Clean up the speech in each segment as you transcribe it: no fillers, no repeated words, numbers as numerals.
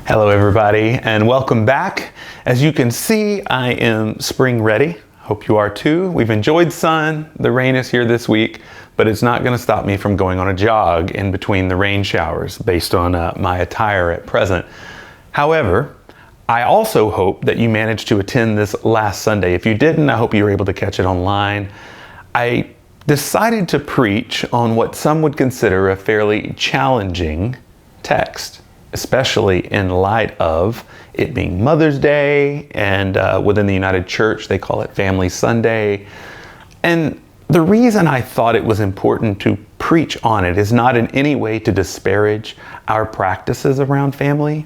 Hello everybody, and welcome back. As you can see, I am spring ready. Hope you are too. We've enjoyed sun. The rain is here this week, but it's not going to stop me from going on a jog in between the rain showers based on my attire at present. However, I also hope that you managed to attend this last Sunday. If you didn't, I hope you were able to catch it online. I decided to preach on what some would consider a fairly challenging text, especially in light of it being Mother's Day, and within the United Church, they call it Family Sunday. And the reason I thought it was important to preach on it is not in any way to disparage our practices around family,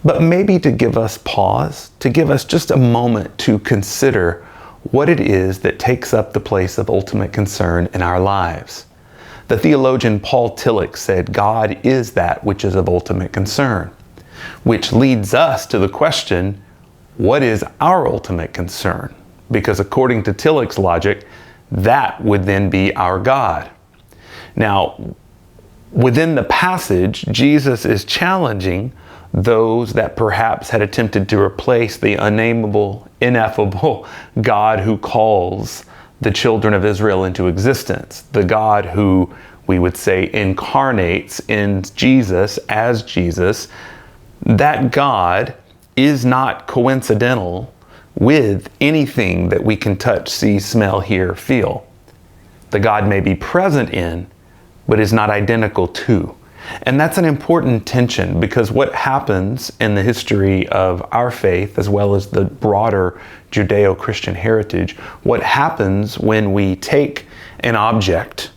but maybe to give us pause, to give us just a moment to consider what it is that takes up the place of ultimate concern in our lives. The theologian Paul Tillich said, God is that which is of ultimate concern, which leads us to the question, what is our ultimate concern? Because according to Tillich's logic, that would then be our God. Now, within the passage, Jesus is challenging those that perhaps had attempted to replace the unnameable, ineffable God who calls the children of Israel into existence, the God who we would say incarnates in Jesus as Jesus. That God is not coincidental with anything that we can touch, see, smell, hear, feel. The God may be present in, but is not identical to. And that's an important tension, because what happens in the history of our faith, as well as the broader Judeo-Christian heritage, what happens when we take an object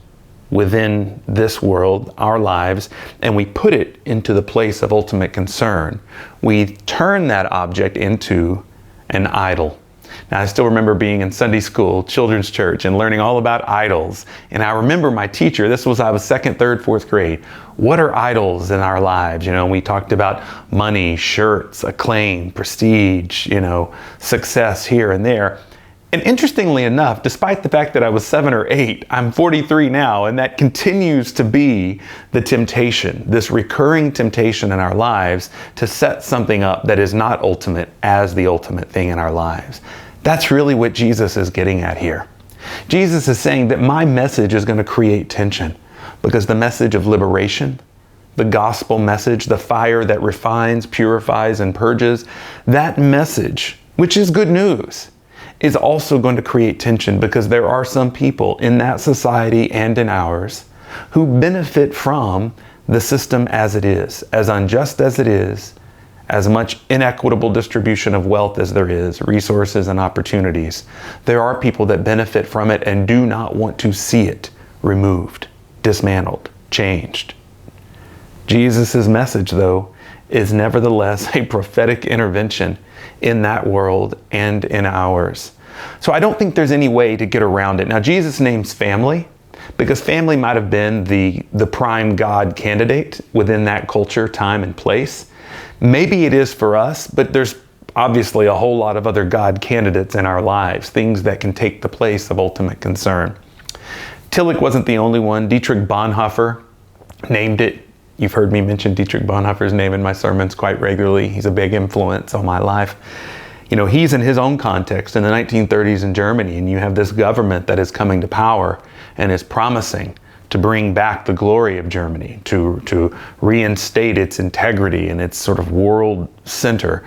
within this world, our lives, and we put it into the place of ultimate concern, we turn that object into an idol. Now, I still remember being in Sunday school, children's church, and learning all about idols. And I remember my teacher, I was second, third, fourth grade. What are idols in our lives? We talked about money, shirts, acclaim, prestige, success here and there. And interestingly enough, despite the fact that I was 7 or 8, I'm 43 now, and that continues to be the temptation, this recurring temptation in our lives to set something up that is not ultimate as the ultimate thing in our lives. That's really what Jesus is getting at here. Jesus is saying that my message is going to create tension, because the message of liberation, the gospel message, the fire that refines, purifies, and purges, that message, which is good news, is also going to create tension, because there are some people in that society and in ours who benefit from the system as it is, as unjust as it is, as much inequitable distribution of wealth as there is, resources and opportunities. There are people that benefit from it and do not want to see it removed, dismantled, changed. Jesus' message, though, is nevertheless a prophetic intervention in that world and in ours. So I don't think there's any way to get around it. Now, Jesus names family because family might have been the prime God candidate within that culture, time, and place. Maybe it is for us, but there's obviously a whole lot of other God candidates in our lives, things that can take the place of ultimate concern. Tillich wasn't the only one. Dietrich Bonhoeffer named it. You've heard me mention Dietrich Bonhoeffer's name in my sermons quite regularly. He's a big influence on my life. He's in his own context in the 1930s in Germany, and you have this government that is coming to power and is promising to bring back the glory of Germany, to reinstate its integrity and its sort of world center.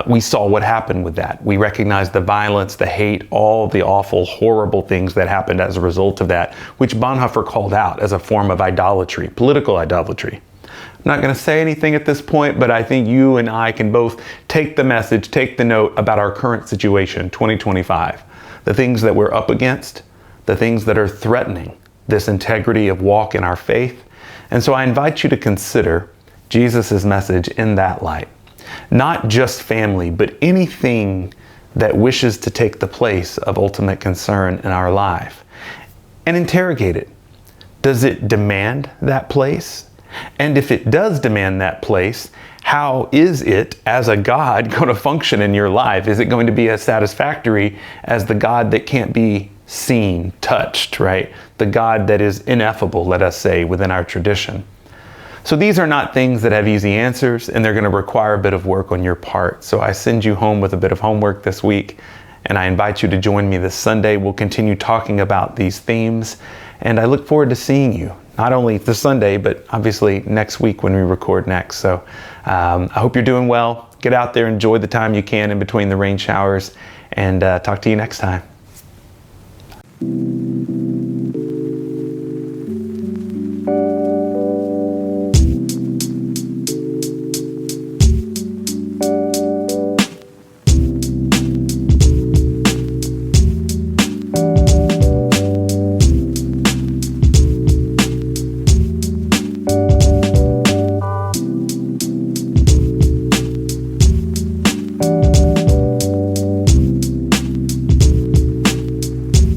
We saw what happened with that. We recognized the violence, the hate, all the awful, horrible things that happened as a result of that, which Bonhoeffer called out as a form of idolatry, political idolatry. I'm not going to say anything at this point, but I think you and I can both take the message, take the note about our current situation, 2025, the things that we're up against, the things that are threatening this integrity of walk in our faith. And so I invite you to consider Jesus' message in that light. Not just family, but anything that wishes to take the place of ultimate concern in our life. And interrogate it. Does it demand that place? And if it does demand that place, how is it as a God going to function in your life? Is it going to be as satisfactory as the God that can't be seen, touched, right? The God that is ineffable, let us say, within our tradition. So these are not things that have easy answers, and they're going to require a bit of work on your part. So I send you home with a bit of homework this week, and I invite you to join me this Sunday. We'll continue talking about these themes, and I look forward to seeing you, not only this Sunday, but obviously next week when we record next. So I hope you're doing well. Get out there, enjoy the time you can in between the rain showers, and talk to you next time.